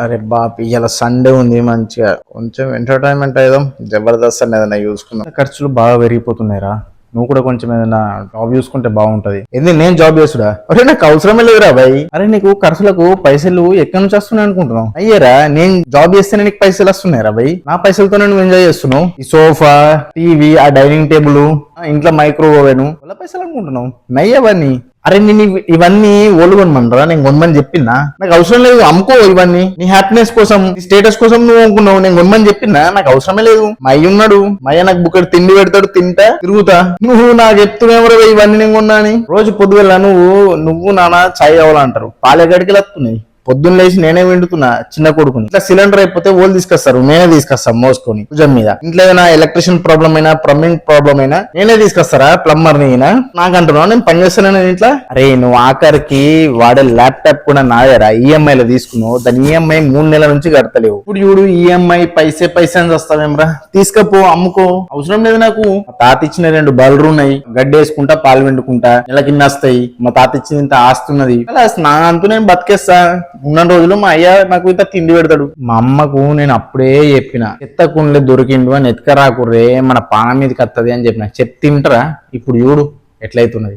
అరే బాప్ ఇవాళ సండే ఉంది, మంచిగా కొంచెం ఎంటర్టైన్మెంట్ అయ్యాం. జబర్దస్త్ అని ఏదైనా చూసుకున్నాం. ఖర్చులు బాగా పెరిగిపోతున్నాయిరా. నువ్వు కూడా కొంచెం ఏదైనా జాబ్ చూసుకుంటే బాగుంటది. ఏంది నేను జాబ్ చేసుడా? అరే నాకు అవసరమే లేదురా భయ్. అరే నీకు ఖర్చులకు పైసలు ఎక్కడి నుంచి వస్తున్నాయి అనుకుంటున్నావు? అయ్యారా నేను జాబ్ చేస్తేనే నీకు పైసలు వస్తున్నాయిరా భయ్. నా పైసలతోనే నువ్వు ఎంజాయ్ చేస్తున్నావు. ఈ సోఫా, టీవీ, ఆ డైనింగ్ టేబుల్, ఇంట్లో మైక్రోవేవ్ వాళ్ళ పైసలు అనుకుంటున్నావు నయ్యవన్నీ. అరే నేను ఇవన్నీ ఓళ్ళు కొనమంటారా? నేను కొనమని చెప్పినా? నాకు అవసరం లేదు, అమ్ముకో ఇవన్నీ. నీ హ్యాపీనెస్ కోసం, నీ స్టేటస్ కోసం నువ్వు అనుకున్నావు. నేను కొనమని చెప్పినా? నాకు అవసరమే లేదు. మా అయ్య ఉన్నాడు, మా అయ్య నాకు బుక్కడు తిండి పెడతాడు, తింటా తిరుగుతా. నువ్వు నాకు చెప్తున్నావు ఇవన్నీ నేను కొన్నా అని. రోజు పొద్దుగల నువ్వు నాన్న చాయ్ కావాలంటారు, పాలెగడికి వస్తున్నాయి. పొద్దున్న లేచి నేనే వింటున్నా చిన్న కొడుకుని. ఇట్లా సిలిండర్ అయిపోతే వాళ్ళు తీసుకొస్తారు, నేనే తీసుకొస్తాను మోసుకొని భుజం మీద. ఇంట్లో ఏదైనా ఎలక్ట్రిషియన్ ప్రాబ్లం అయినా, ప్లంబింగ్ ప్రాబ్లం అయినా నేనే తీసుకొస్తారా ప్లంబర్ ని? నాకంటున్నా నేను పని చేస్తాను ఇంట్లో. అరే నువ్వు ఆఖరికి వాడే ల్యాప్టాప్ కూడా నాదేరా, ఈఎంఐ లో తీసుకున్నావు. దాని ఈఎంఐ 3 నెలల నుంచి కడతలేవు. ఇప్పుడు చూడు ఈఎంఐ పైసే అని వస్తావేమ్రా? తీసుకపో, అమ్ముకో, అవసరం లేదు నాకు. మా తాత ఇచ్చిన 2 బర్రెలు ఉన్నాయి, గడ్డి వేసుకుంటా, పాలు వెండుకుంటా, నెలకిన్ని వస్తాయి. మా తాత ఇచ్చిన ఇంత ఆస్తున్నది, నా అంతూ నేను బతికేస్తా. ఉన్న రోజులు మా అయ్య నాకు ఇంత తిండి పెడతాడు. మా అమ్మకు నేను అప్పుడే చెప్పిన, ఎత్తకుండలే దొరికిండు అని ఎత్తుకరాకుర్రే, మన పాన మీదకి వస్తుంది అని చెప్పిన. తింటరా? ఇప్పుడు చూడు ఎట్లయితున్నది.